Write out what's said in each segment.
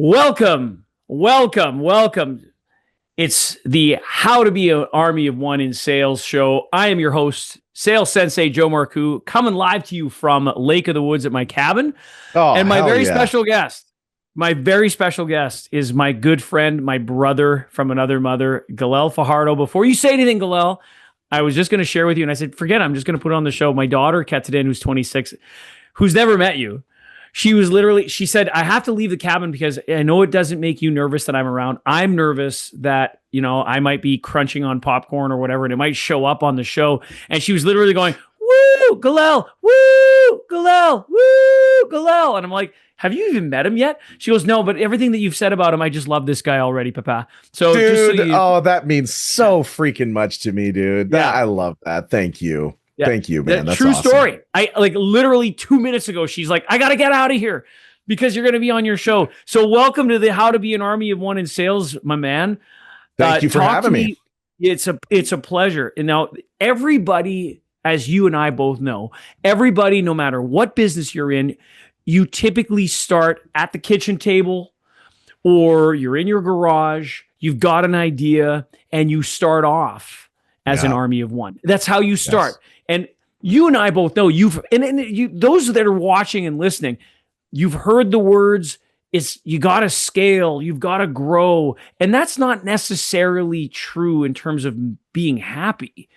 Welcome, welcome, welcome. It's the How to Be an Army of One in Sales show. I am your host, Sales Sensei Joe Marcoux, coming live to you from Lake of the Woods at my cabin. Oh, And hell yeah. my very special guest is my good friend, my brother from another mother, Galel Fajardo. Before you say anything, Galel, I was just going to share with you, and I said, forget it, I'm just going to put it on the show. My daughter, Ketadin, who's 26, who's never met you, she said, I have to leave the cabin because I know it doesn't make you nervous that I'm around. I'm nervous that, I might be crunching on popcorn or whatever, and it might show up on the show. And she was literally going, woo, Galel, woo, Galel, woo, Galel. And I'm like, have you even met him yet? She goes, no, but everything that you've said about him, I just love this guy already, Papa. So Dude, just so that means so freaking much to me, dude. I love that. Thank you. Yeah. Thank you, man. That's true awesome. Story. I like literally 2 minutes ago, she's like, I got to get out of here because you're going to be on your show. So welcome to the How to Be an Army of One in Sales, my man. Thank you for having me. It's a pleasure. And now everybody, as you and I both know, everybody, no matter what business you're in, you typically start at the kitchen table or you're in your garage, you've got an idea and you start off as an army of one. That's how you start. Yes. And you and I both know those that are watching and listening, you've heard the words, you got to scale, you've got to grow. And that's not necessarily true in terms of being happy.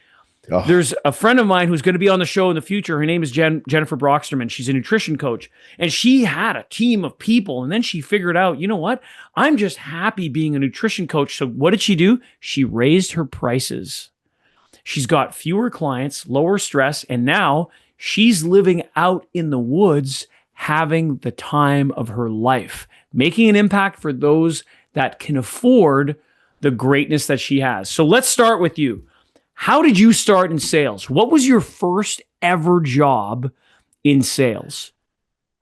Oh. There's a friend of mine who's going to be on the show in the future. Her name is Jennifer Brocksterman. She's a nutrition coach, and she had a team of people. And then she figured out, you know what? I'm just happy being a nutrition coach. So what did she do? She raised her prices. She's got fewer clients, lower stress, and now she's living out in the woods, having the time of her life, making an impact for those that can afford the greatness that she has. So let's start with you. How did you start in sales? What was your first ever job in sales?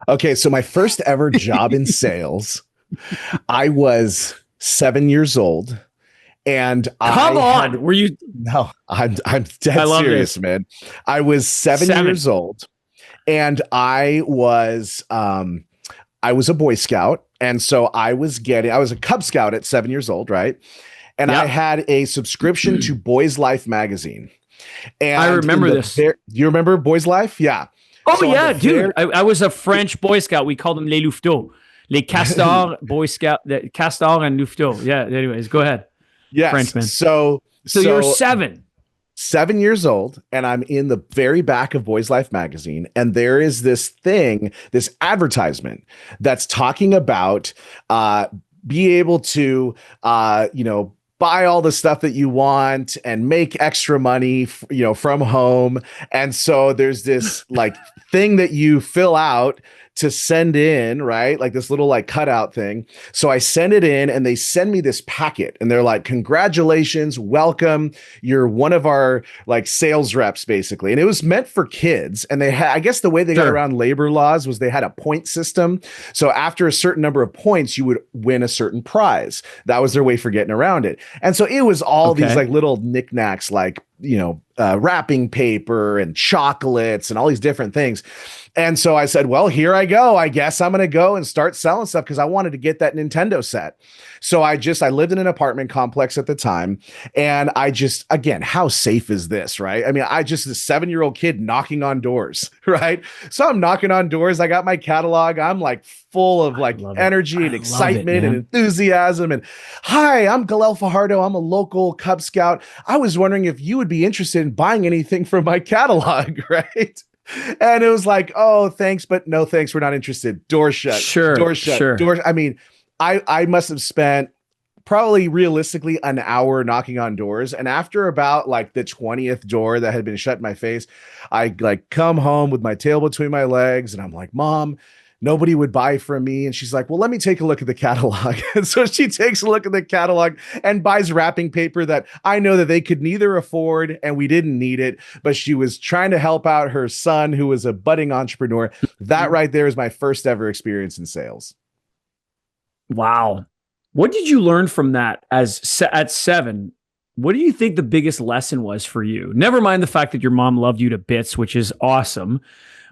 Okay, so my first ever job in sales, I was 7 years old. And were you? No, I'm dead serious, man. I was seven years old, and I was a Boy Scout, and so I was a Cub Scout at 7 years old, right? And I had a subscription to Boys Life magazine. And I remember this. You remember Boys Life? Yeah. Oh so yeah, dude. I was a French Boy Scout. We called them les louveteaux, les castors Boy Scout, castors and louveteaux. Yeah. Anyways, go ahead. Yes. Frenchman. So you're 7 years old, and I'm in the very back of Boys Life magazine, and there is this advertisement that's talking about be able to buy all the stuff that you want and make extra money, from home. And so there's this thing that you fill out to send in, right? Like this little cutout thing. So I send it in and they send me this packet and they're like, congratulations, welcome. You're one of our sales reps basically. And it was meant for kids. And they had, I guess the way they got around labor laws was they had a point system. So after a certain number of points, you would win a certain prize. That was their way for getting around it. And so it was all these little knickknacks, wrapping paper and chocolates and all these different things. And so I said, well, here I go. I guess I'm going to go and start selling stuff because I wanted to get that Nintendo set. So I lived in an apartment complex at the time. And again, how safe is this, right? I mean, this 7-year-old kid knocking on doors, right? So I'm knocking on doors. I got my catalog. I'm full of energy and excitement and enthusiasm. And hi, I'm Galel Fajardo. I'm a local Cub Scout. I was wondering if you would be interested in buying anything from my catalog, right? And it was oh, thanks, but no thanks. We're not interested. Door shut. Door shut. Door. I mean, I must have spent probably realistically an hour knocking on doors. And after about the 20th door that had been shut in my face, I come home with my tail between my legs and I'm like, Mom, nobody would buy from me. And she's like, well, let me take a look at the catalog. And so she takes a look at the catalog and buys wrapping paper that I know that they could neither afford and we didn't need it, but she was trying to help out her son who was a budding entrepreneur. That right there is my first ever experience in sales. Wow. What did you learn from that at 7? What do you think the biggest lesson was for you? Never mind the fact that your mom loved you to bits, which is awesome.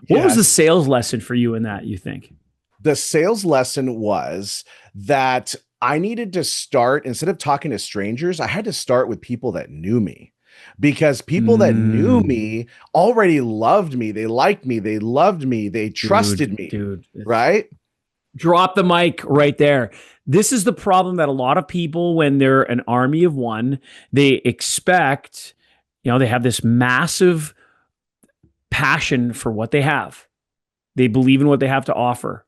What was the sales lesson for you in that, you think? The sales lesson was that I needed to start, instead of talking to strangers, I had to start with people that knew me, because people that knew Mm, me already loved me. They liked me. They loved me. They trusted me. dude, Right. drop the mic right there. This is the problem that a lot of people, when they're an army of one, they expect, they have this massive passion for what they have. They believe in what they have to offer.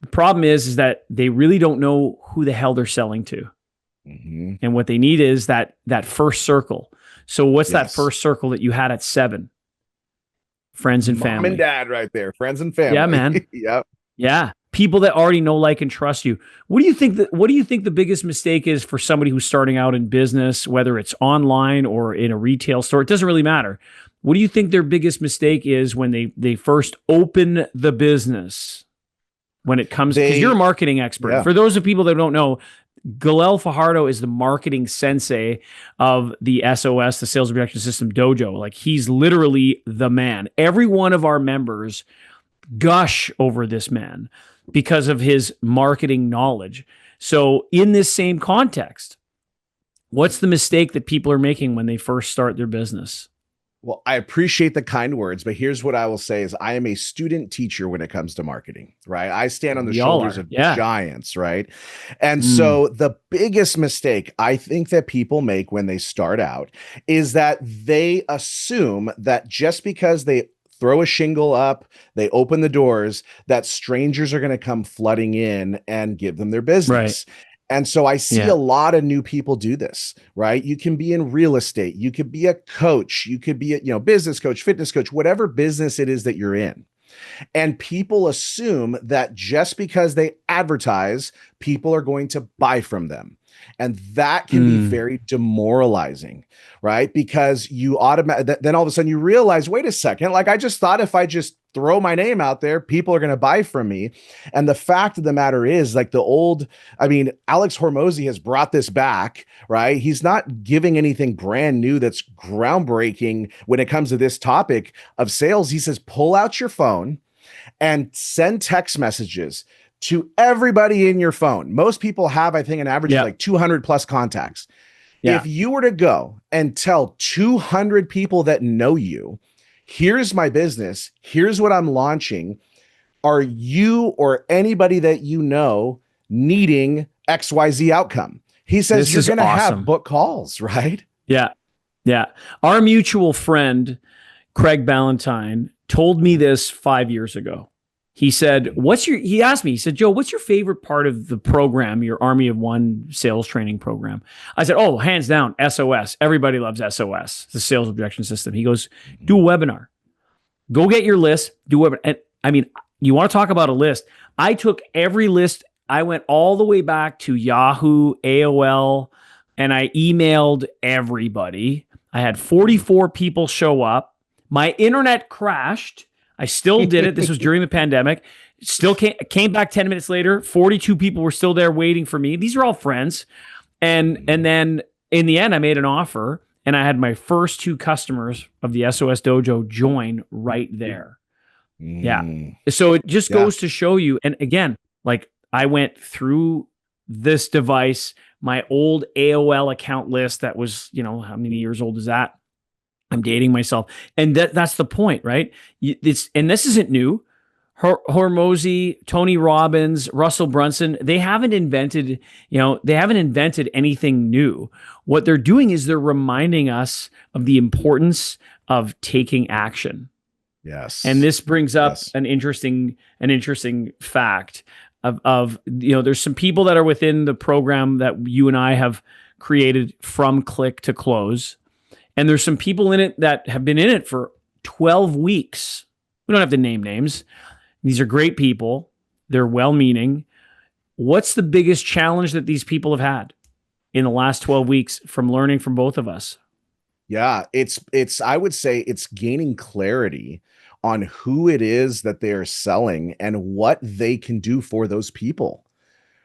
The problem is that they really don't know who the hell they're selling to. Mm-hmm. And what they need is that first circle. So what's that Yes. first circle that you had at 7? Friends and Mom family. and dad right there. Friends and family. Yeah, man. Yep. Yeah. People that already know, like, and trust you. What do you think the biggest mistake is for somebody who's starting out in business, whether it's online or in a retail store? It doesn't really matter. What do you think their biggest mistake is when they first open the business? When it comes, because you're a marketing expert. Yeah. For those of people that don't know, Galel Fajardo is the marketing sensei of the SOS, the Sales Objection System Dojo. Like, he's literally the man. Every one of our members gush over this man because of his marketing knowledge. So in this same context, what's the mistake that people are making when they first start their business? Well, I appreciate the kind words, but here's what I will say is I am a student teacher when it comes to marketing, right? I stand on the shoulders of giants, right? And so the biggest mistake I think that people make when they start out is that they assume that just because they throw a shingle up, they open the doors, that strangers are going to come flooding in and give them their business. Right. And so I see a lot of new people do this, right? You can be in real estate. You could be a coach. You could be a, business coach, fitness coach, whatever business it is that you're in. And people assume that just because they advertise, people are going to buy from them. And that can be very demoralizing, right? Because you then all of a sudden you realize, wait a second, like, I just thought if I just throw my name out there, people are going to buy from me. And the fact of the matter is, like, Alex Hormozy has brought this back, right? He's not giving anything brand new that's groundbreaking when it comes to this topic of sales. He says, pull out your phone and send text messages to everybody in your phone. Most people have, I think, an average of like 200 plus contacts. Yeah. If you were to go and tell 200 people that know you, here's my business, here's what I'm launching, are you or anybody that you know needing XYZ outcome? He says you're going to have book calls, right? Yeah. Yeah. Our mutual friend, Craig Ballantyne, told me this 5 years ago. He said, he asked me, he said, Joe, what's your favorite part of the program, your Army of One sales training program? I said, oh, hands down, SOS. Everybody loves SOS, the Sales Objection System. He goes, do a webinar. Go get your list, do a webinar. And I mean, you want to talk about a list? I took every list. I went all the way back to Yahoo, AOL, and I emailed everybody. I had 44 people show up. My internet crashed. I still did it. This was during the pandemic. Still came back 10 minutes later. 42 people were still there waiting for me. These are all friends. And then in the end, I made an offer, and I had my first 2 customers of the SOS Dojo join right there. Yeah. So it just goes to show you. And again, like, I went through this device, my old AOL account list that was, how many years old is that? I'm dating myself. And that's the point, right? And this isn't new. Hormozy, Tony Robbins, Russell Brunson, they haven't invented anything new. What they're doing is they're reminding us of the importance of taking action. Yes. And this brings up an interesting fact of there's some people that are within the program that you and I have created from click to close. And there's some people in it that have been in it for 12 weeks. We don't have to name names. These are great people. They're well-meaning. What's the biggest challenge that these people have had in the last 12 weeks from learning from both of us? Yeah, I would say it's gaining clarity on who it is that they're selling and what they can do for those people.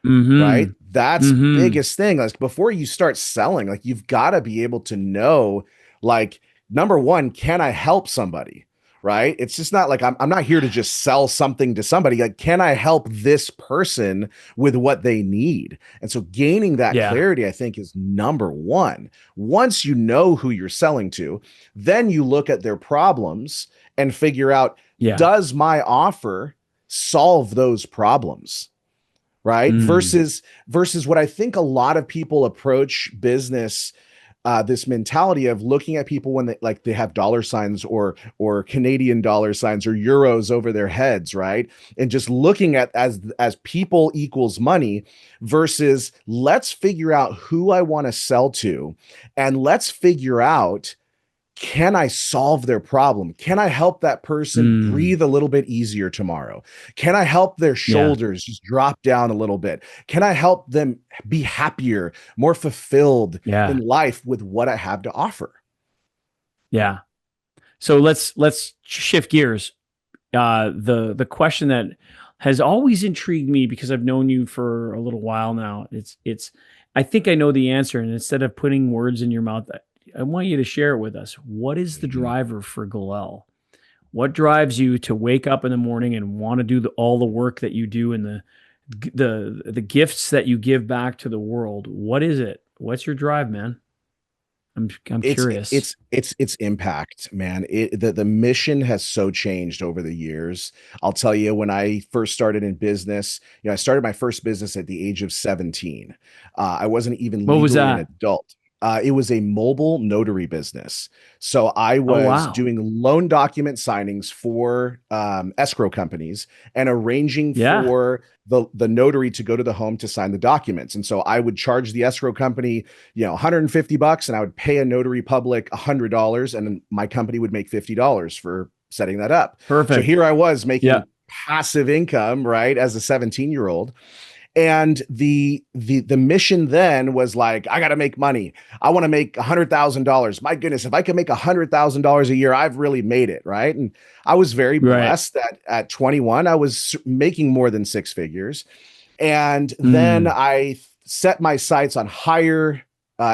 Right? That's the biggest thing. Like, before you start selling, like, you've got to be able to know, like, number one, can I help somebody? right? It's just not like I'm not here to just sell something to somebody. Like, can I help this person with what they need? And so gaining that Yeah. clarity, I think, is number one. Once you know who you're selling to, then you look at their problems and figure out, Yeah. does my offer solve those problems? Right. Mm. Versus what I think a lot of people approach business, this mentality of looking at people when they have dollar signs or Canadian dollar signs or euros over their heads, right? And just looking at as people equals money versus let's figure out who I want to sell to, and let's figure out, can I solve their problem? Can I help that person Mm. breathe a little bit easier tomorrow? Can I help their Yeah. shoulders just drop down a little bit? Can I help them be happier, more fulfilled in Yeah. life with what I have to offer? Yeah. So let's shift gears. The question that has always intrigued me because I've known you for a little while now. It's I think I know the answer, and instead of putting words in your mouth, I want you to share it with us. What is the Mhm. driver for Galel? What drives you to wake up in the morning and want to do all the work that you do and the gifts that you give back to the world? What is it? What's your drive, man? I'm It's curious. it's impact, man. The mission has so changed over the years. I'll tell you, when I first started in business, I started my first business at the age of 17. I wasn't even What was legally an that? adult. It was a mobile notary business. So I Oh was wow. doing loan document signings for escrow companies and arranging Yeah. for the notary to go to the home to sign the documents. And so I would charge the escrow company, $150, and I would pay a notary public $100, and then my company would make $50 for setting that up. So Perfect. here I was Yeah. making passive income, right, as a 17-year-old. And the mission then was like, I got to make money. I want to make $100,000. My goodness, if I can make $100,000 a year, I've really made it, right? And I was very Right. blessed that at 21, I was making more than six figures. And then Mm. I set my sights on higher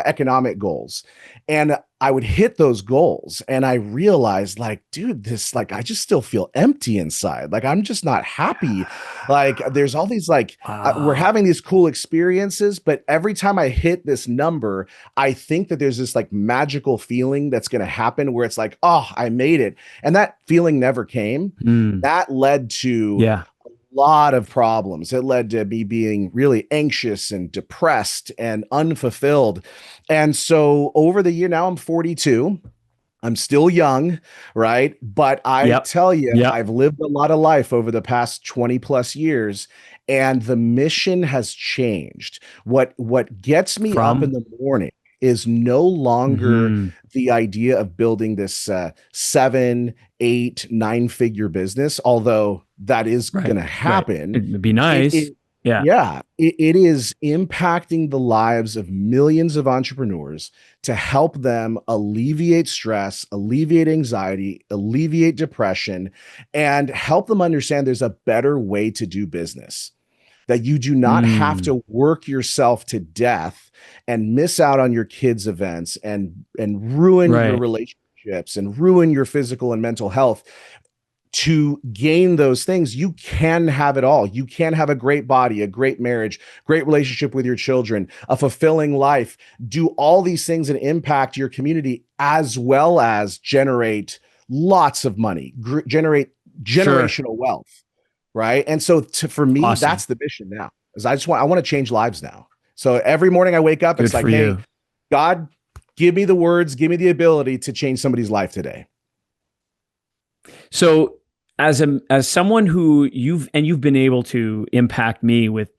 economic goals. And I would hit those goals. And I realized, like, dude, I just still feel empty inside. Like, I'm just not happy. Like, there's all these, we're Wow. having these cool experiences, but every time I hit this number, I think that there's this like magical feeling that's going to happen where it's like, oh, I made it. And that feeling never came. Mm. That led to Yeah. lot of problems. It led to me being really anxious and depressed and unfulfilled. And so over the year, now I'm 42. I'm still young, right? But I Yep. tell you, Yep. I've lived a lot of life over the past 20 plus years, and the mission has changed. What gets me up in From. the morning is no longer Hmm. the idea of building this seven, eight, nine-figure business, although that is going Right. to Right. happen. It'd be It, nice. it Yeah. yeah, it is impacting the lives of millions of entrepreneurs to help them alleviate stress, alleviate anxiety, alleviate depression, and help them understand there's a better way to do business. That you do not have Mm. to work yourself to death and miss out on your kids' events and ruin your Right. relationships and ruin your physical and mental health to gain those things. You can have it all. You can have a great body, a great marriage, great relationship with your children, a fulfilling life, do all these things and impact your community, as well as generate lots of money, generate Sure. generational wealth. Right. And so for me, Awesome. that's the mission now, is I want to change lives now. So every morning I wake up, it's Good like, for hey, you. God, give me the words, give me the ability to change somebody's life today. So as someone who you've been able to impact me with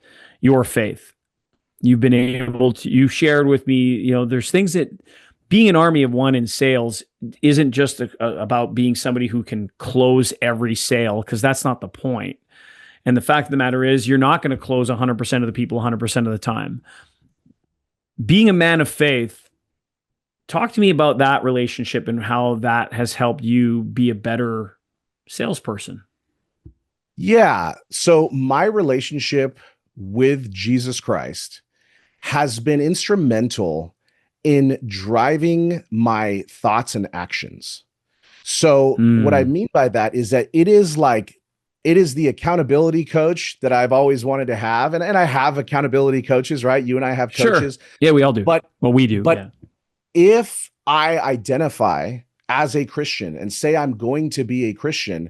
your faith, you've shared with me, there's things that being an army of one in sales isn't just about being somebody who can close every sale, because that's not the point. And the fact of the matter is, you're not going to close 100% of the people 100% of the time. Being a man of faith, talk to me about that relationship and how that has helped you be a better salesperson. Yeah. So my relationship with Jesus Christ has been instrumental in driving my thoughts and actions. So what I Mm. mean by that is that it is the accountability coach that I've always wanted to have. And I have accountability coaches, right? You and I have Sure. coaches, Yeah, we all do. but Well, we do. but Yeah. if I identify as a Christian and say I'm going to be a Christian,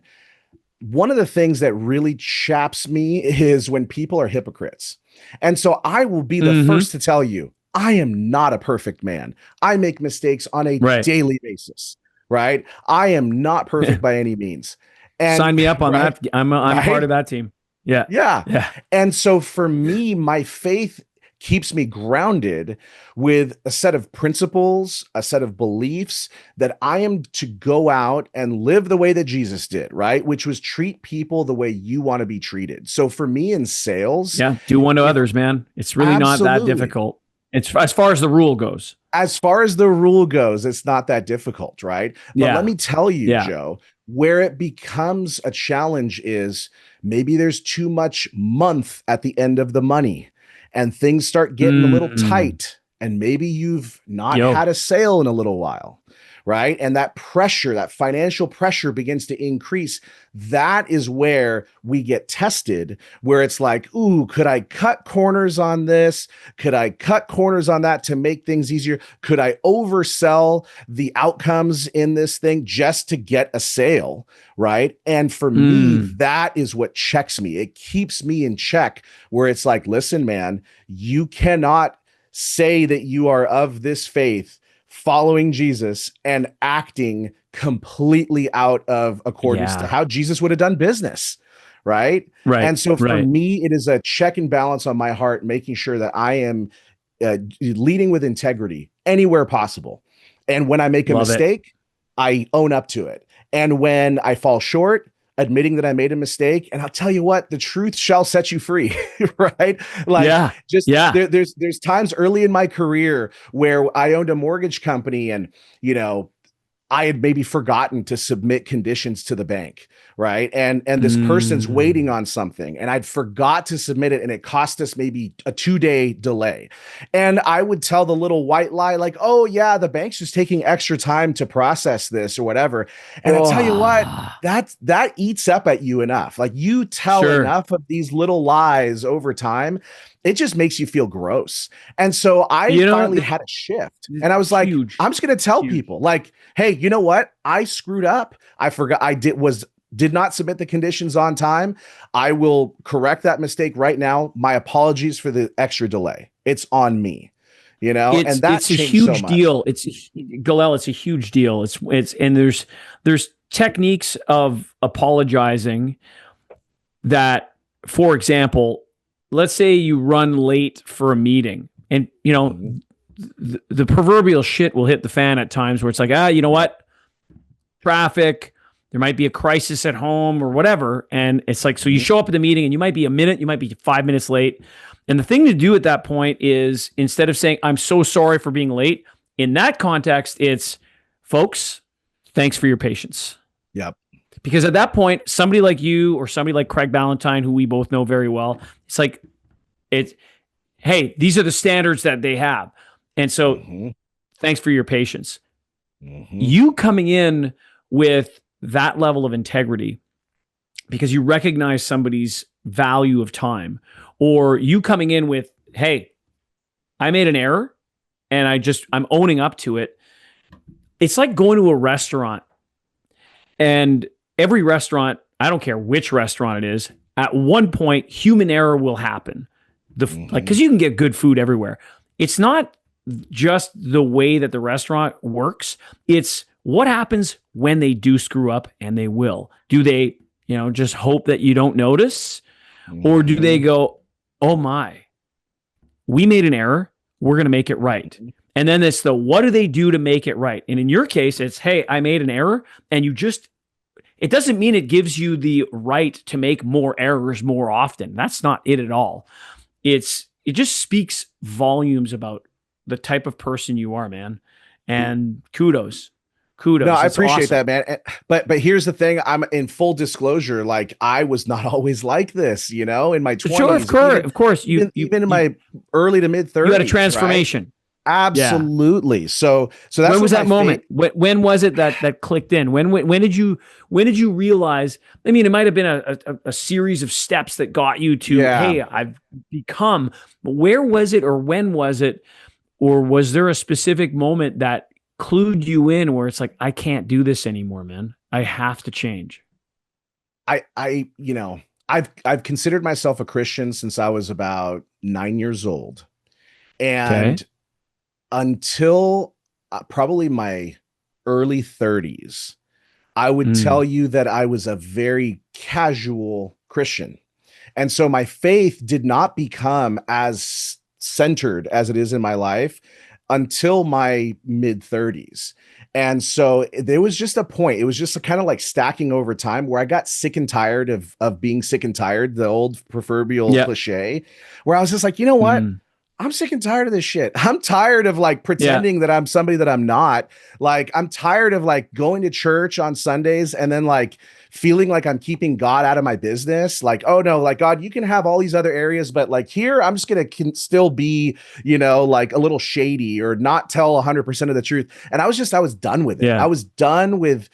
one of the things that really chaps me is when people are hypocrites. And so I will be the Hmm. first to tell you, I am not a perfect man. I make mistakes on a Right. daily basis, right? I am not perfect by any means. And Sign me up on right, that. I'm part right? of that team. Yeah. Yeah. Yeah. And so for me, my faith keeps me grounded with a set of principles, a set of beliefs that I am to go out and live the way that Jesus did, right? Which was treat people the way you want to be treated. So for me in sales, Yeah. Do one to if others, man. It's really not that absolutely, difficult. It's as far as the rule goes. as far as the rule goes, it's not that difficult, right? But let Yeah. me tell you, Yeah. Joe, where it becomes a challenge is maybe there's too much month at the end of the money and things start getting a little Mm. tight. And maybe you've not Yo. had a sale in a little while, right? And that pressure, that financial pressure begins to increase. That is where we get tested, where it's like, ooh, could I cut corners on this? Could I cut corners on that to make things easier? Could I oversell the outcomes in this thing just to get a sale? Right. And for me, Mm. that is what checks me. It keeps me in check, where it's like, listen, man, you cannot say that you are of this faith, following Jesus and acting completely out of accordance to Yeah. how Jesus would have done business. Right. Right. And so for Right. me, it is a check and balance on my heart, making sure that I am leading with integrity anywhere possible. And when I make a Love it. mistake, I own up to it. And when I fall short, admitting that I made a mistake. And I'll tell you what, the truth shall set you free, right? Like Yeah. just Yeah. there's times early in my career where I owned a mortgage company and, you know, I had maybe forgotten to submit conditions to the bank, right? And this person's waiting Mm. on something and I'd forgot to submit it and it cost us maybe a 2-day delay. And I would tell the little white lie like, "Oh yeah, the bank's just taking extra time to process this or whatever." And I tell you what, Oh, that eats up at you enough. Like you tell sure. enough of these little lies over time, it just makes you feel gross. And so I You know, finally had a shift this and I is was like, huge. I'm just going to tell Huge. people like, hey, you know what? I screwed up. I forgot did not submit the conditions on time. I will correct that mistake right now. My apologies for the extra delay. It's on me, you know, and that It's a changed so huge much. deal. Galel, it's a huge deal. It's and there's techniques of apologizing that, for example, let's say you run late for a meeting and you know Mhm. the proverbial shit will hit the fan at times where it's like, you know what? Traffic, there might be a crisis at home or whatever. And it's like, so you Mhm. show up at the meeting and you might be a minute, you might be 5 minutes late. And the thing to do at that point is instead of saying, I'm so sorry for being late, in that context, it's folks, thanks for your patience. Yep. Because at that point, somebody like you or somebody like Craig Ballantyne, who we both know very well, it's like, it's, hey, these are the standards that they have. And so Mhm. thanks for your patience. Mhm. You coming in with that level of integrity because you recognize somebody's value of time, or you coming in with, hey, I made an error and I'm owning up to it. It's like going to a restaurant, and every restaurant, I don't care which restaurant it is, at one point human error will happen. Like, Mhm. because you can get good food everywhere. It's not just the way that the restaurant works. It's what happens when they do screw up, and they will. Do they, just hope that you don't notice? Or do they Mhm. go, oh my, we made an error. We're going to make it right. Mhm. And then it's what do they do to make it right? And in your case, it's, hey, I made an error. And it doesn't mean it gives you the right to make more errors more often. That's not it at all. It just speaks volumes about the type of person you are, man. And kudos. No, Kudos. I It's appreciate awesome. that, man. But here's the thing. I'm in full disclosure. Like I was not always like this, you know, in my Sure, of 20s, course, of course. even in my early to mid You had a 30s, right? transformation. Yeah. Absolutely. So that's When what was my that faith. moment? When was it that clicked in? When did you realize? I mean, it might have been a series of steps that got you to, Yeah. hey, I've become. But where was it, or when was it, or was there a specific moment that clued you in where it's like, I can't do this anymore, man. I have to change. I've considered myself a Christian since I was about 9 years old. Okay. And until probably my early 30s, I would tell Mm, you that I was a very casual Christian. And so my faith did not become as centered as it is in my life until my mid 30s. And so there was just a point. It was just kind of like stacking over time where I got sick and tired of being sick and tired, the old proverbial yeah. cliche, where I was just like, you know what? Mm, I'm sick and tired of this shit. I'm tired of like yeah. pretending that I'm somebody that I'm not. Like, I'm tired of like going to church on Sundays and then like feeling like I'm keeping God out of my business. Like, oh no, like God, you can have all these other areas, but like here, I'm just gonna still be, like a little shady or not tell 100% of the truth. And I was done with it. I Yeah. was done with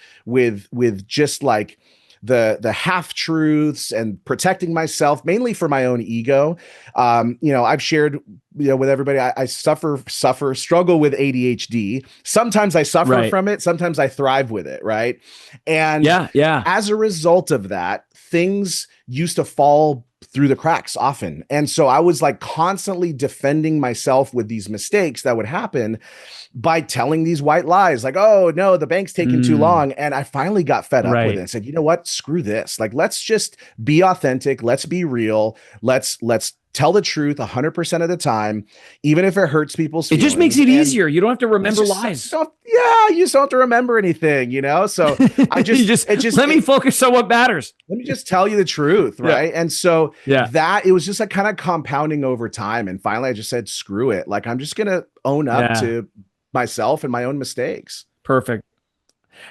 just like the half truths and protecting myself mainly for my own ego. I've shared, with everybody, I struggle with ADHD. Sometimes I suffer Right. from it. Sometimes I thrive with it. Right. And Yeah. Yeah. as a result of that, things used to fall through the cracks often. And so I was like constantly defending myself with these mistakes that would happen by telling these white lies like, oh no, the bank's taking too Mm, long. And I finally got fed up with it right. and said, you know what, screw this. Like, let's just be authentic. Let's be real. Let's tell the truth 100% of the time, even if it hurts people's It just makes feelings. it And easier. You don't have to it's remember just lies. don't, yeah, you just don't have to remember anything. So I You just, just it just, let me focus on what matters. let me just tell you the truth, Yeah. right? And so Yeah. that it was just like kind of compounding over time. And finally I just said, screw it. Like, I'm just gonna own up Yeah. to myself and my own mistakes. Perfect.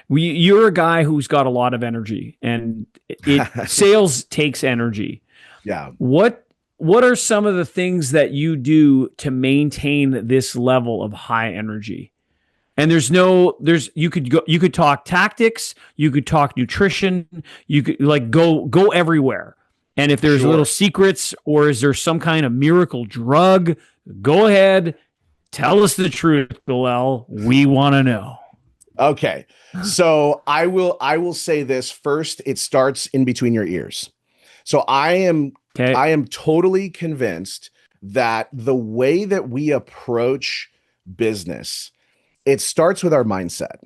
You're a guy who's got a lot of energy, and it sales takes energy. Yeah, What what are some of the things that you do to maintain this level of high energy? And there's you could talk tactics, you could talk nutrition, you could like go everywhere. And if there's little sure. secrets, or is there some kind of miracle drug, go ahead, tell us the truth, Galel. We want to know. Okay. So I will say this first. It starts in between your ears. So Okay. I am totally convinced that the way that we approach business, it starts with our mindset,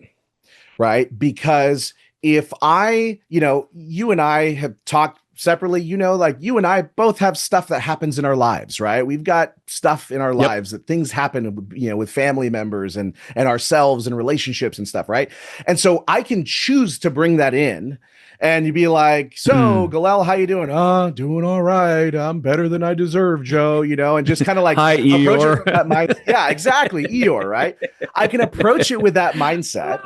right? Because if you and I have talked separately, like you and I both have stuff that happens in our lives, right? We've got stuff in our Yep. lives that things happen, with family members and ourselves and relationships and stuff, right? And so I can choose to bring that in. And you'd be like, so Mm. Galel, how you doing? Doing all right. I'm better than I deserve, Joe, and just kind of like Hi, approach it Eeyore. from that mind. Yeah, exactly. Eeyore, right? I can approach it with that mindset,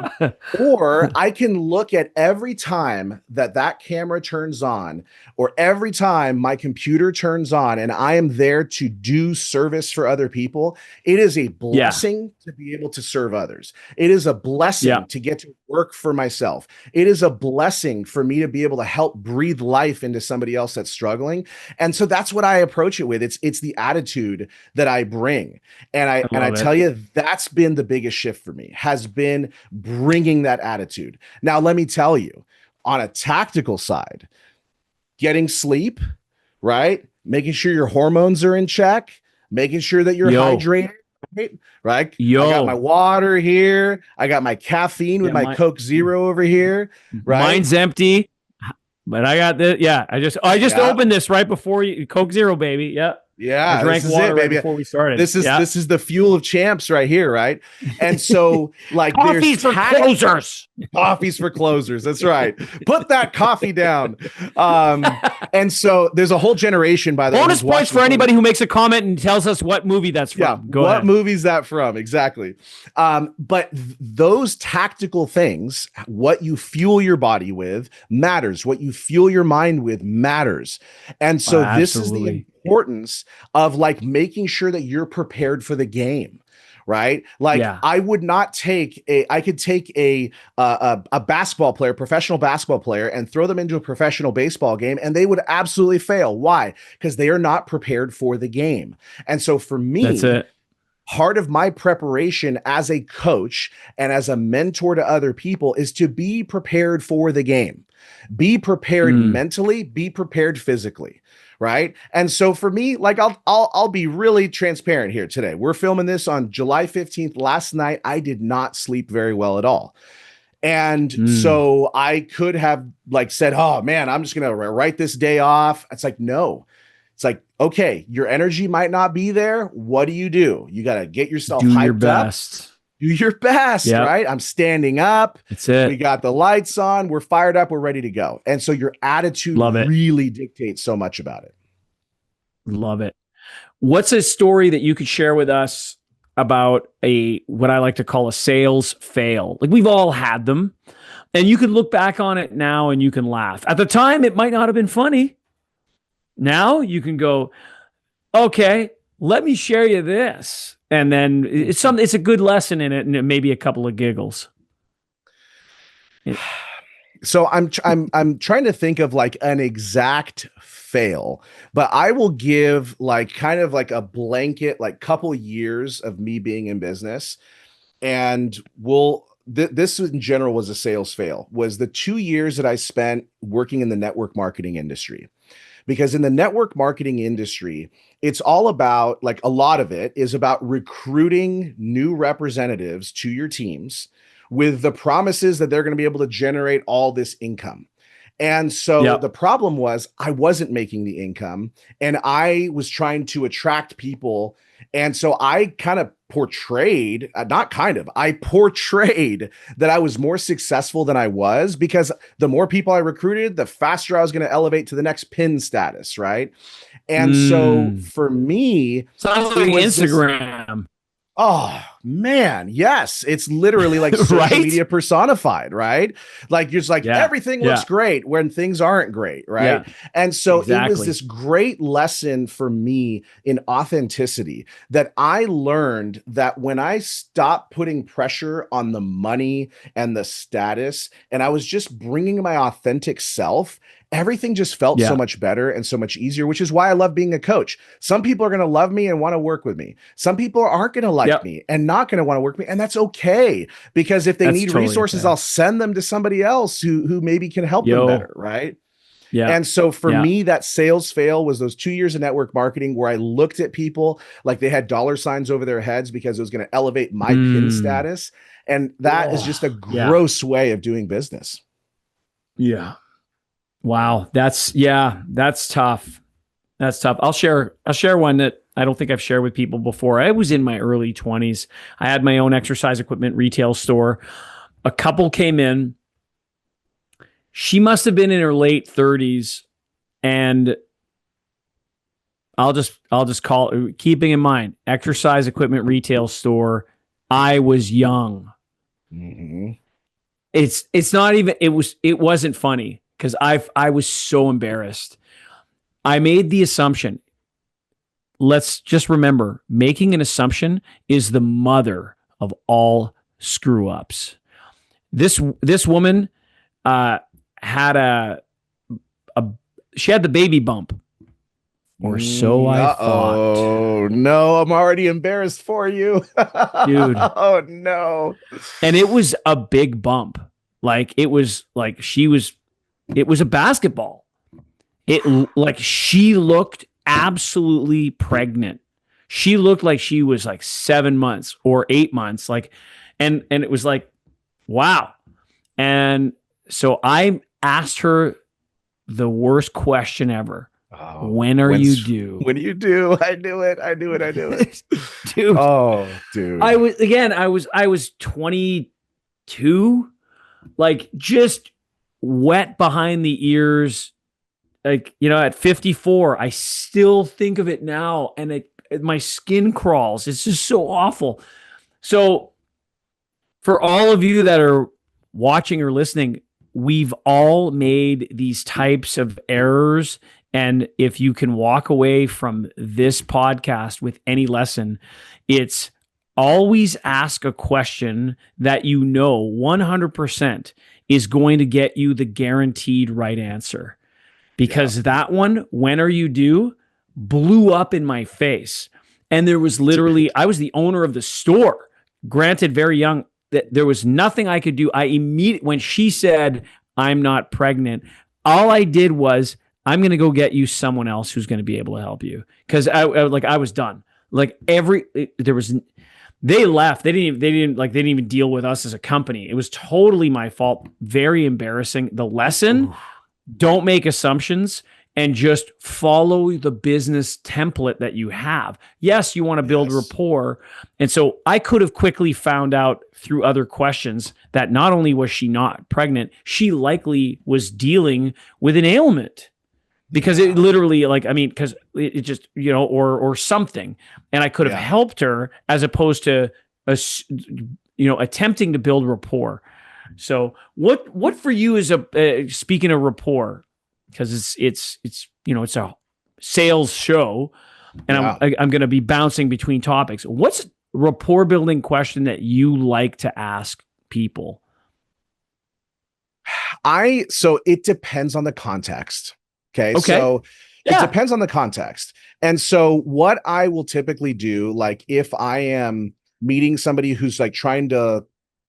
or I can look at every time that camera turns on, or every time my computer turns on and I am there to do service for other people. It is a Yeah. blessing to be able to serve others. It is a Yeah. blessing to get to work for myself. It is a blessing for me to be able to help breathe life into somebody else that's struggling. And so that's what I approach it with. It's the attitude that I bring. And I I and I love it. tell you, that's been the biggest shift for me, has been bringing that attitude. Now, let me tell you, on a tactical side, getting sleep, right? Making sure your hormones are in check, making sure that you're Yo. hydrated, right? Right? I got my Yo. water here. I got my caffeine with Yeah, my Coke Zero over here, right? mine's empty, but I got this. Yeah, I just Yeah. opened this right before you, Coke Zero, baby. Yeah. I Yeah, this drank is it, water right baby. before we started. This is Yeah. this is the fuel of champs right here, right? And so like there's Coffees for closers. coffees for closers. That's right. Put that coffee down. Um, and so there's a whole generation, by the way, Bonus who's points watching for this going, anybody who makes a comment and tells us what movie that's yeah, from. Go what ahead. movie's that from? Exactly. But those tactical things, what you fuel your body with matters. What you fuel your mind with matters. And Oh, so this is the absolutely. importance of like making sure that you're prepared for the game. right? Like Yeah. I would not I could take a basketball player, professional basketball player, and throw them into a professional baseball game, and they would absolutely fail. Why? Because they are not prepared for the game. And so for That's me, it. part of my preparation as a coach and as a mentor to other people is to be prepared for the game. Be prepared Mm. mentally, be prepared physically, right? And so for me, like I'll be really transparent here today. We're filming this on July 15th. Last night I did not sleep very well at all. And Mm. so I could have like said, "Oh man, I'm just going to write this day off." It's like, no. It's like, okay, your energy might not be there. What do? You got to get yourself Do your hyped up, best. do your best, Yep. right? I'm standing up. That's We it. got the lights on. We're fired up. We're ready to go. And so your attitude Love it. really dictates so much about it. Love it. What's a story that you could share with us about what I like to call a sales fail? Like we've all had them, and you can look back on it now and you can laugh. At the time, it might not have been funny. Now you can go, okay, let me share you this. And then it's a good lesson in it, and maybe a couple of giggles. So I'm trying to think of like an exact fail, but I will give like kind of like a blanket like couple years of me being in business, and this in general was a sales fail, was the 2 years that I spent working in the network marketing industry. Because in the network marketing industry, it's all about, like, a lot of it is about recruiting new representatives to your teams with the promises that they're going to be able to generate all this income. And so Yep. the problem was I wasn't making the income, and I was trying to attract people. And so I kind of portrayed, not kind of, I portrayed that I was more successful than I was, because the more people I recruited, the faster I was going to elevate to the next pin status, right? And so Mm. for me, Sounds it like was this. Instagram, Oh man, yes. It's literally like social right? media personified, right? Like you're just like Yeah. everything Yeah. looks great when things aren't great, right? Yeah. And so it was Exactly. this great lesson for me in authenticity, that I learned that when I stopped putting pressure on the money and the status, and I was just bringing my authentic self, everything just felt so Yeah. much better and so much easier, which is why I love being a coach. Some people are going to love me and want to work with me. Some people aren't going to like Yep. me and not going to want to work with me. And that's okay, because if they That's need totally resources, okay. I'll send them to somebody else who maybe can help them Yo. better. Right. Yeah. And so for Yeah. me, that sales fail was those 2 years of network marketing where I looked at people like they had dollar signs over their heads because it was going to elevate my pin Mm. status. And that is just a Oh, yeah. gross way of doing business. Yeah. Wow. That's tough. That's tough. I'll share one that I don't think I've shared with people before. I was in my early 20s. I had my own exercise equipment retail store. A couple came in. She must have been in her late 30s, and I'll just call, keeping in mind, exercise equipment retail store. I was young. Mhm. It's not even, it wasn't funny because I was so embarrassed. I made the assumption. Let's just remember, making an assumption is the mother of all screw ups. This woman had a she had the baby bump, or so I thought. Oh no, I'm already embarrassed for you. Dude. Oh no. And it was a big bump. Like it was like it was a basketball. It like she looked absolutely pregnant. She looked like she was like 7 months or 8 months. Like, and it was like, wow. And so I asked her the worst question ever. Oh, When are you due? When you do? I knew it. I knew it. I knew it. Dude. Oh, dude. I was 22, like just wet behind the ears. Like, at 54, I still think of it now, and my skin crawls. It's just so awful. So for all of you that are watching or listening, we've all made these types of errors. And if you can walk away from this podcast with any lesson, it's always ask a question that 100% is going to get you the guaranteed right answer. Yeah. Because that one, when are you due, blew up in my face. And there was literally, I was the owner of the store, granted, very young. There was nothing I could do. I immediately, when she said, I'm not pregnant, all I did was, I'm going to go get you someone else who's going to be able to help you. Cause I was done. Like there was, they left. They didn't even deal with us as a company. It was totally my fault. Very embarrassing. The lesson, Ooh, don't make assumptions and just follow the business template that you have. Yes, you want to build yes. rapport. And so I could have quickly found out through other questions that not only was she not pregnant, she likely was dealing with an ailment because Yeah. it literally because it just, or something. And I could have Yeah. helped her as opposed to, attempting to build rapport. So what for you is speaking of rapport, because it's a sales show, and Yeah. I'm going to be bouncing between topics. What's rapport building question that you like to ask people? So it depends on the context. Okay. Okay. So it Yeah. depends on the context. And so what I will typically do, like if I am meeting somebody who's like trying to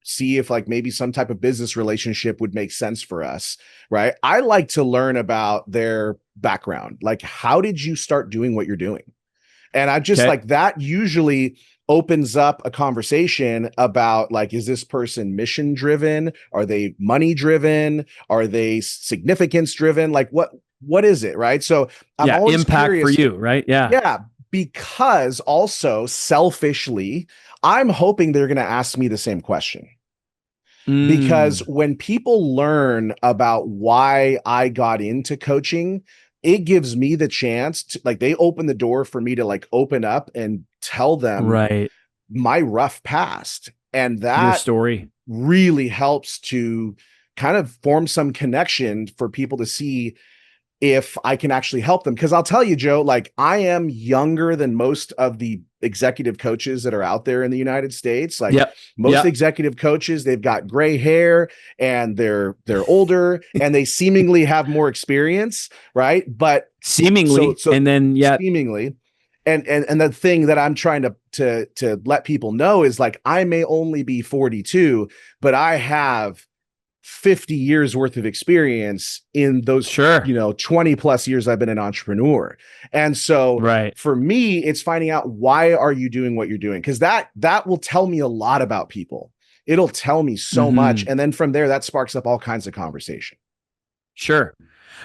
see if like maybe some type of business relationship would make sense for us, right? I like to learn about their background. Like, how did you start doing what you're doing? And I just Okay. like that usually opens up a conversation about like, is this person mission driven? Are they money driven? Are they significance driven? Like what is it? Right. So I'm Yeah. always Impact for curious. you, right? Yeah. Yeah. Because also selfishly, I'm hoping they're going to ask me the same question. Because Mm, when people learn about why I got into coaching, it gives me the chance to like they open the door for me to like open up and tell them right. my rough past. And Your that story. really helps to kind of form some connection for people to see if I can actually help them. Because I'll tell you, Joe, like I am younger than most of the executive coaches that are out there in the United States. Like Yep. most Yep. executive coaches, they've got gray hair and they're older and they seemingly have more experience, right? But so Seemingly. so And then yet. seemingly. And the thing that I'm trying to let people know is like I may only be 42, but I have 50 years worth of experience in those, Sure. 20 plus years I've been an entrepreneur. And so Right. for me, it's finding out why are you doing what you're doing? Because that will tell me a lot about people. It'll tell me so much. Mm-hmm. And then from there, that sparks up all kinds of conversation. Sure.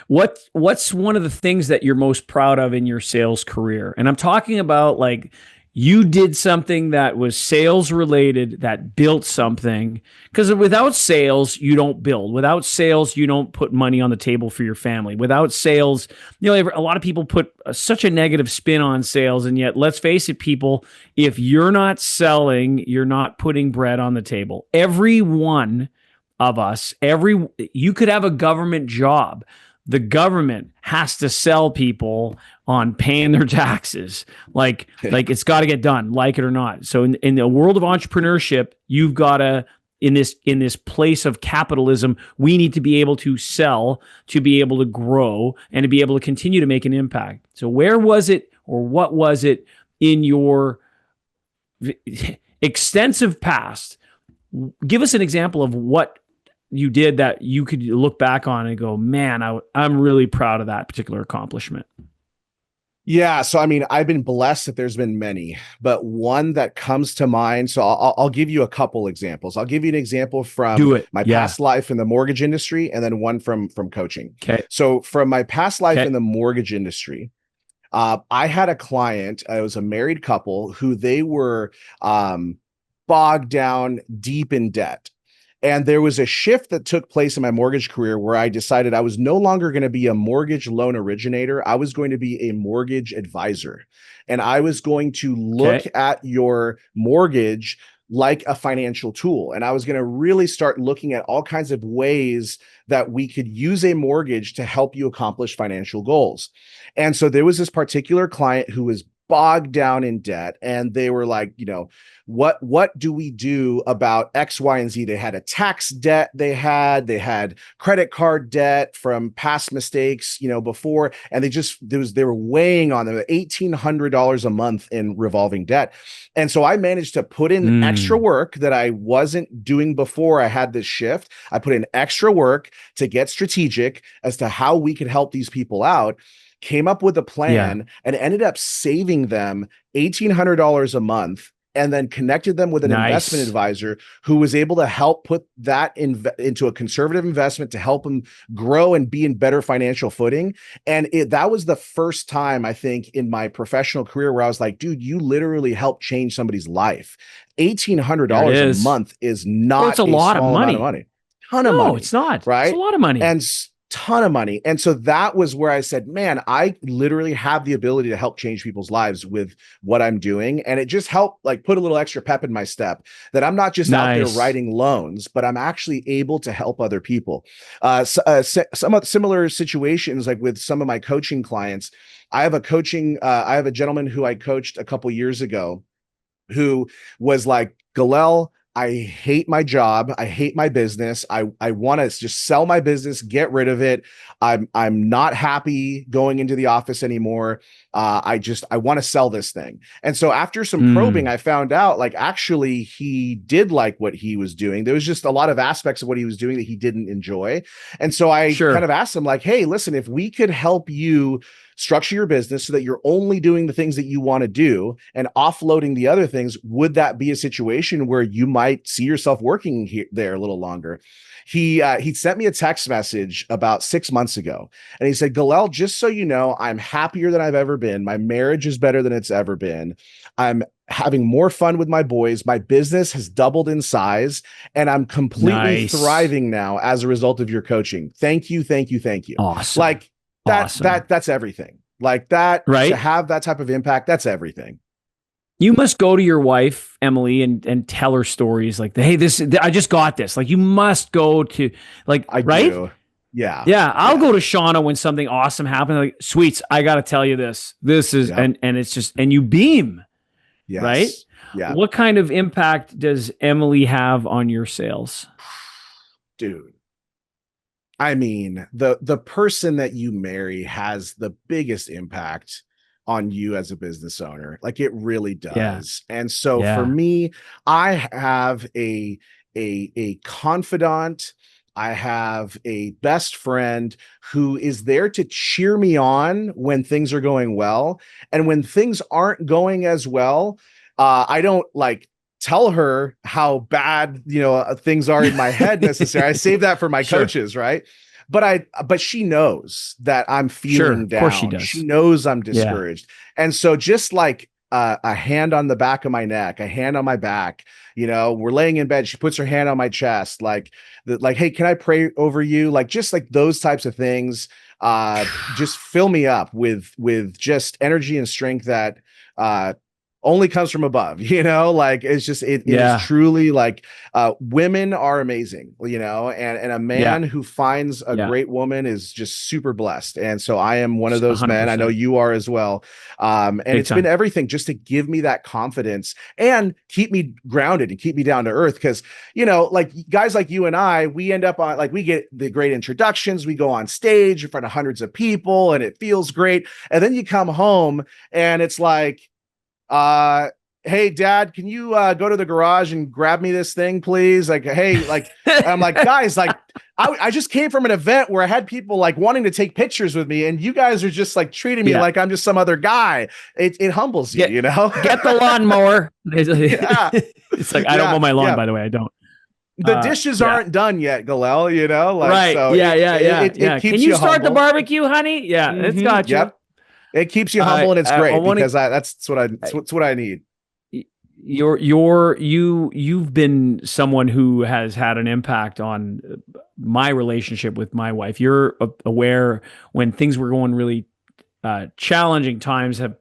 What's one of the things that you're most proud of in your sales career? And I'm talking about like you did something that was sales related that built something, because without sales you don't build. Without sales you don't put money on the table for your family. Without sales, a lot of people put such a negative spin on sales, and yet let's face it, people, if you're not selling, you're not putting bread on the table. Every one of us, you could have a government job. The government has to sell people on paying their taxes. Like it's got to get done, like it or not. So in the world of entrepreneurship, you've got to, in this place of capitalism, we need to be able to sell, to be able to grow, and to be able to continue to make an impact. So where was it, or what was it in your extensive past? Give us an example of what you did that you could look back on and go, man, I'm really proud of that particular accomplishment. Yeah, so I mean, I've been blessed that there's been many, but one that comes to mind. So I'll give you a couple examples. I'll give you an example from Do it. my Yeah. past life in the mortgage industry, and then one from coaching. Okay. So from my past life Okay. in the mortgage industry, I had a client. It was a married couple who they were bogged down deep in debt. And there was a shift that took place in my mortgage career where I decided I was no longer going to be a mortgage loan originator. I was going to be a mortgage advisor. And I was going to look Okay. at your mortgage like a financial tool. And I was going to really start looking at all kinds of ways that we could use a mortgage to help you accomplish financial goals. And so there was this particular client who was bogged down in debt, and they were like, what do we do about X, Y, and Z? They had a tax debt, they had credit card debt from past mistakes, before, and they were weighing on them $1,800 a month in revolving debt. And so I managed to put in extra work that I wasn't doing before I had this shift. I put in extra work to get strategic as to how we could help these people out, came up with a plan, and ended up saving them $1,800 a month, and then connected them with an investment advisor who was able to help put that into a conservative investment to help them grow and be in better financial footing. And that was the first time, I think, in my professional career where I was like, dude, you literally helped change somebody's life. $1,800 a month is not it's a lot of amount of money. Ton of money. No, it's not. Right? It's a lot of money. And ton of money. And so that was where I said, man, I literally have the ability to help change people's lives with what I'm doing. And it just helped put a little extra pep in my step that I'm not just out there writing loans, but I'm actually able to help other people. Some similar situations, like with some of my coaching clients, I have a gentleman who I coached a couple years ago who was like, Galel, I hate my job. I hate my business. I want to just sell my business, get rid of it. I'm not happy going into the office anymore. I want to sell this thing. And so after some probing, I found out actually he did like what he was doing. There was just a lot of aspects of what he was doing that he didn't enjoy. And so I kind of asked him hey, listen, if we could help you structure your business so that you're only doing the things that you want to do and offloading the other things, would that be a situation where you might see yourself working there a little longer? He sent me a text message about 6 months ago, and he said, Galel, just so you know, I'm happier than I've ever been. My marriage is better than it's ever been. I'm having more fun with my boys. My business has doubled in size, and I'm completely thriving now as a result of your coaching. Thank you, thank you, thank you. Awesome. That's everything. To have that type of impact, that's everything. You must go to your wife, Emily, and tell her stories hey, I just got this. You must go to right? Do. Yeah. Yeah. I'll go to Shauna when something awesome happens. Sweets, I got to tell you this. This is, and it's just, and you beam. Yes. Right? Yeah. What kind of impact does Emily have on your sales? Dude. I mean, the person that you marry has the biggest impact on you as a business owner. It really does. Yeah. And so for me, I have a confidant. I have a best friend who is there to cheer me on when things are going well. And when things aren't going as well, I don't tell her how bad, things are in my head necessarily. I save that for my coaches, right? But she knows that I'm feeling down. Of course she does. She knows I'm discouraged. And so just a hand on the back of my neck, a hand on my back, we're laying in bed. She puts her hand on my chest, hey, can I pray over you? Just those types of things, just fill me up with just energy and strength that, only comes from above, it's just, it is truly women are amazing, and a man who finds a great woman is just super blessed. And so I am one of those 100%. Men. I know you are as well. And Big it's time. Been everything just to give me that confidence and keep me grounded and keep me down to earth. Cause guys like you and I, we end up on we get the great introductions. We go on stage in front of hundreds of people and it feels great. And then you come home and it's hey dad, can you go to the garage and grab me this thing, please? Hey, I'm guys, I just came from an event where I had people wanting to take pictures with me, and you guys are just treating me like I'm just some other guy. It humbles you, Get the lawnmower. It's I don't mow my lawn, by the way. I don't. The dishes aren't done yet, Galel, right. So it keeps Can you start humble. The barbecue, honey? Yeah, it's got you. Yep. It keeps you humble, and it's great because that's what I need. You've been someone who has had an impact on my relationship with my wife. You're aware when things were going really challenging times have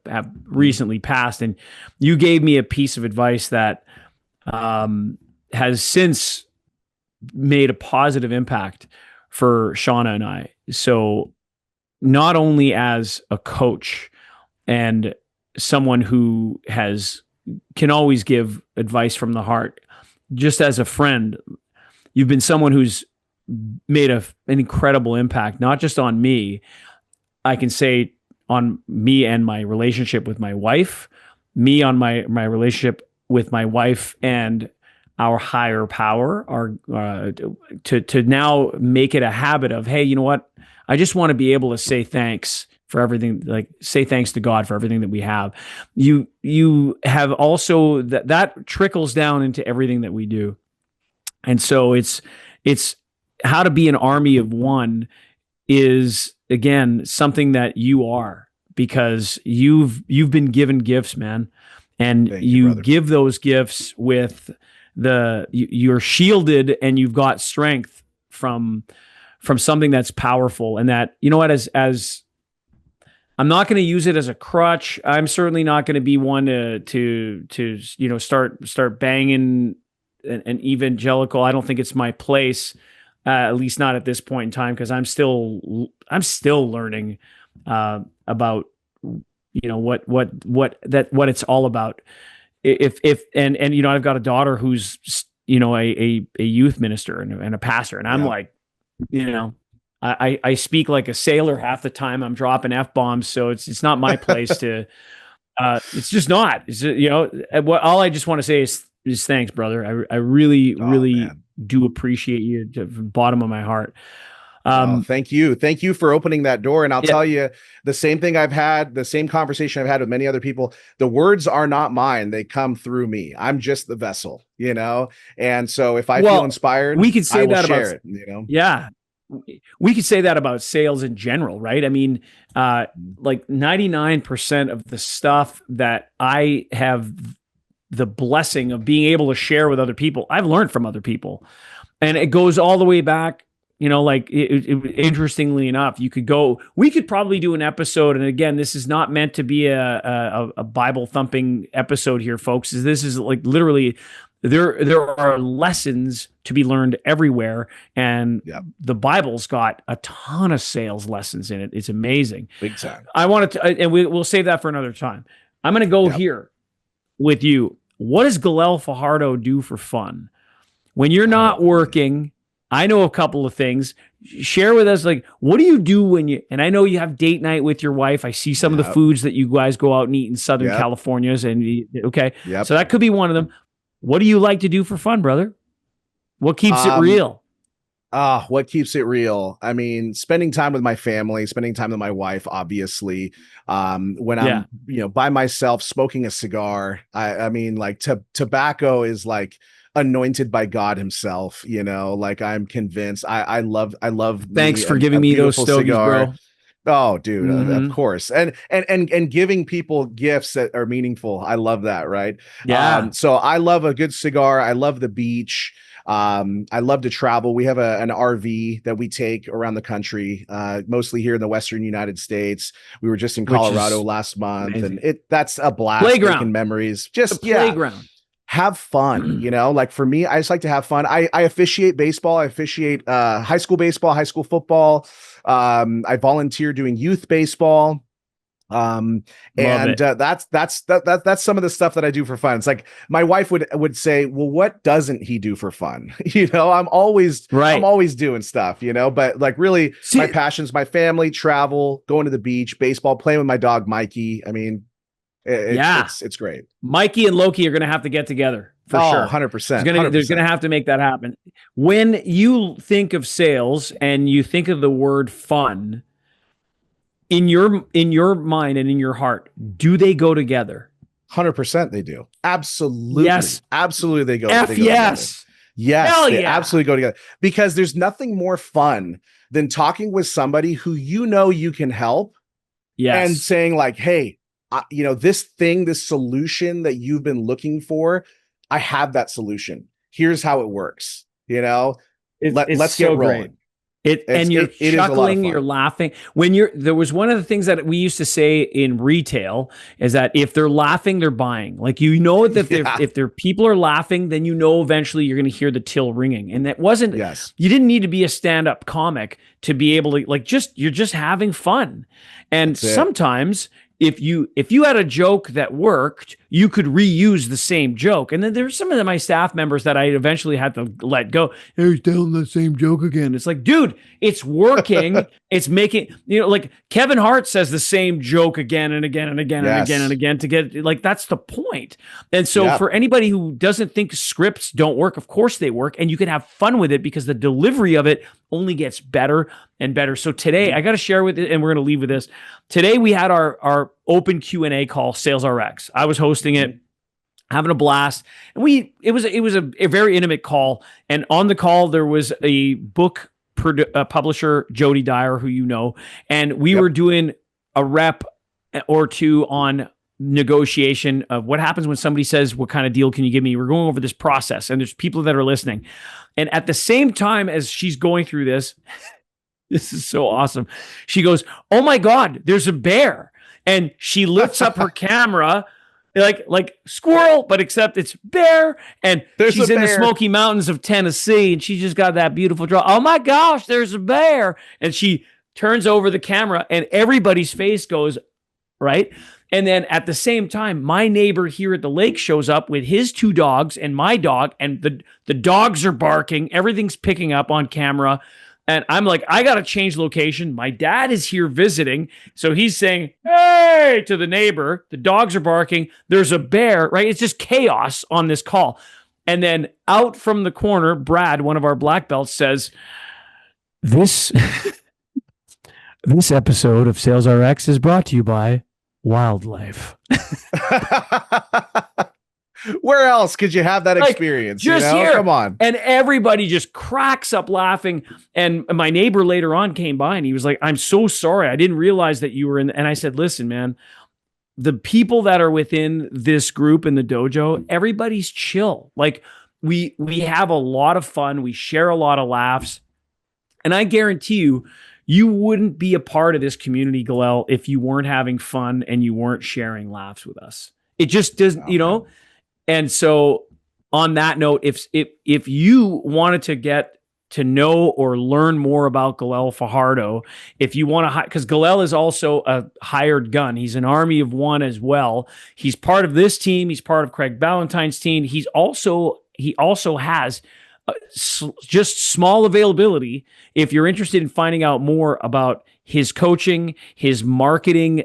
recently passed, and you gave me a piece of advice that has since made a positive impact for Shauna and I. So not only as a coach and someone who has can always give advice from the heart. Just as a friend, you've been someone who's made an incredible impact, not just on me. I can say on me and my relationship with my wife, me on my relationship with my wife and our higher power, our to now make it a habit of, hey, you know what? I just want to be able to say thanks for everything, like say thanks to God for everything that we have. You have also that trickles down into everything that we do. And so it's how to be an army of one is, again, something that you are, because you've been given gifts, man. And Thank you brother. give those gifts with you're shielded, and you've got strength from something that's powerful. And that, you know what, as I'm not going to use it as a crutch. I'm certainly not going to be one to start banging an evangelical. I don't think it's my place, at least not at this point in time, because I'm still learning about what it's all about. And I've got a daughter who's a youth minister and a pastor, and I'm like, I speak like a sailor half the time. I'm dropping F-bombs, so it's not my place to. It's just not. All I just want to say is thanks, brother. I really Man. do appreciate you to the bottom of my heart. Thank you for opening that door. And I'll tell you the same conversation I've had with many other people. The words are not mine; they come through me. I'm just the vessel, And so if I feel inspired, we could say I will that share about it. Yeah. We could say that about sales in general, right? I mean, like 99% of the stuff that I have the blessing of being able to share with other people, I've learned from other people. And it goes all the way back, interestingly enough, we could probably do an episode. And again, this is not meant to be a Bible thumping episode here, folks. This is like literally there are lessons to be learned everywhere, and the Bible's got a ton of sales lessons in it. It's amazing. Big time. I wanted to, and we'll save that for another time. I'm going to go here with you. What does Galel Fajardo do for fun when you're not working? I know a couple of things. Share with us, like, what do you do when and I know you have date night with your wife. I see some of the foods that you guys go out and eat in Southern California. So that could be one of them. What do you like to do for fun, brother? What keeps it real? What keeps it real? I mean, spending time with my family, spending time with my wife, obviously. When I'm, by myself smoking a cigar, I mean, like tobacco is like anointed by God himself, like I'm convinced. I love. Thanks for giving me those stogies, bro. Oh, dude, of course. And giving people gifts that are meaningful. I love that. Right. Yeah. So I love a good cigar. I love the beach. I love to travel. We have an RV that we take around the country, mostly here in the Western United States. We were just in Colorado last month, amazing. And that's a blast. Playground. Making memories. Just playground. Have fun, like for me, I just like to have fun. I officiate baseball. I officiate high school baseball, high school football. I volunteer doing youth baseball. That's some of the stuff that I do for fun. It's like my wife would say, well, what doesn't he do for fun? I'm always doing stuff, but like really my passions, my family, travel, going to the beach, baseball, playing with my dog, Mikey. I mean, it's great. Mikey and Loki are going to have to get together for sure. 100%. They're going to have to make that happen. When you think of sales and you think of the word fun, in your mind and in your heart, do they go together? 100% they do. Absolutely. Yes. Absolutely they go. Yes. Together. Yes. Hell they yeah. absolutely go together, because there's nothing more fun than talking with somebody who you can help. Yes. And saying like, hey, this solution that you've been looking for, I have that solution. Here's how it works. Let's get rolling. You're chuckling, you're laughing. There was one of the things that we used to say in retail is that if they're laughing, they're buying. Like, that if their people are laughing, then eventually you're going to hear the till ringing. And that wasn't, you didn't need to be a stand-up comic to be able to, like, you're just having fun. And sometimes if you had a joke that worked, you could reuse the same joke. And then there's some of my staff members that I eventually had to let go. Hey, he's telling the same joke again. It's like, dude, it's working. It's making, like Kevin Hart says the same joke again and again and again and again and again to get, like, that's the point. And so for anybody who doesn't think scripts don't work, of course they work, and you can have fun with it because the delivery of it only gets better and better. So today I got to share with it, and we're going to leave with this. Today we had our open Q&A call, Sales RX. I was hosting it, having a blast. And it was a very intimate call. And on the call, there was a book publisher, Jody Dyer, who you know, and we were doing a rep or two on negotiation of what happens when somebody says, what kind of deal can you give me? We're going over this process, and there's people that are listening. And at the same time as she's going through this, this is so awesome. She goes, "Oh my God, there's a bear." And she lifts up her camera like squirrel, but except it's bear. And she's in the Smoky Mountains of Tennessee, and she just got that beautiful draw. "Oh my gosh, there's a bear." And she turns over the camera, and everybody's face goes, right? And then at the same time, my neighbor here at the lake shows up with his 2 dogs and my dog, and the dogs are barking. Everything's picking up on camera. And I'm like, I got to change location. My dad is here visiting. So he's saying, "Hey," to the neighbor. The dogs are barking. There's a bear, right? It's just chaos on this call. And then out from the corner, Brad, one of our black belts, says, This episode of Sales RX is brought to you by wildlife." Where else could you have that experience? Just here. Come on. And everybody just cracks up laughing. And my neighbor later on came by and he was like, "I'm so sorry. I didn't realize that you were in." And I said, "Listen, man, the people that are within this group in the dojo, everybody's chill. Like we have a lot of fun. We share a lot of laughs. And I guarantee you wouldn't be a part of this community, Galel, if you weren't having fun and you weren't sharing laughs with us. It just doesn't, And so on that note, if you wanted to get to know or learn more about Galel Fajardo, if you want to, because Galel is also a hired gun. He's an army of one as well. He's part of this team. He's part of Craig Ballantyne's team. He also has just small availability. If you're interested in finding out more about his coaching, his marketing,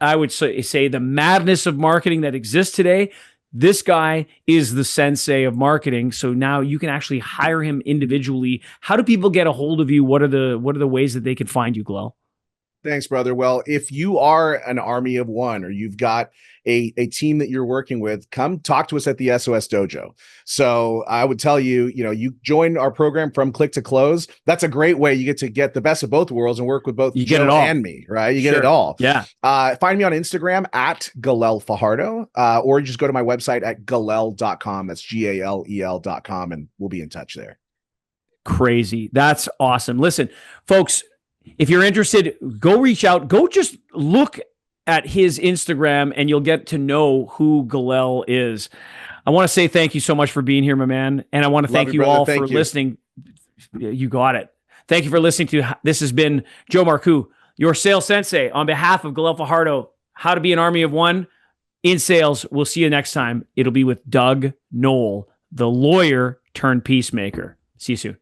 I would say the madness of marketing that exists today, this guy is the sensei of marketing. So now you can actually hire him individually. How do people get a hold of you? What are the ways that they can find you, Galel? Thanks, brother. Well, if you are an army of one, or you've got a team that you're working with, come talk to us at the SOS Dojo. So I would tell you, you join our program from click to close. That's a great way. You get the best of both worlds and work with both Joe and me, right? You get it all. Yeah. Find me on Instagram at Galel Fajardo, or just go to my website at galel.com. That's GALEL.com, and we'll be in touch there. Crazy. That's awesome. Listen, folks, if you're interested, go reach out. Go just look at his Instagram and you'll get to know who Galel is. I want to say thank you so much for being here, my man. And I want to thank you all for listening. You got it. Thank you for listening to. This has been Joe Marcoux, your sales sensei, on behalf of Galel Fajardo, how to be an army of one in sales. We'll see you next time. It'll be with Doug Knoll, the lawyer turned peacemaker. See you soon.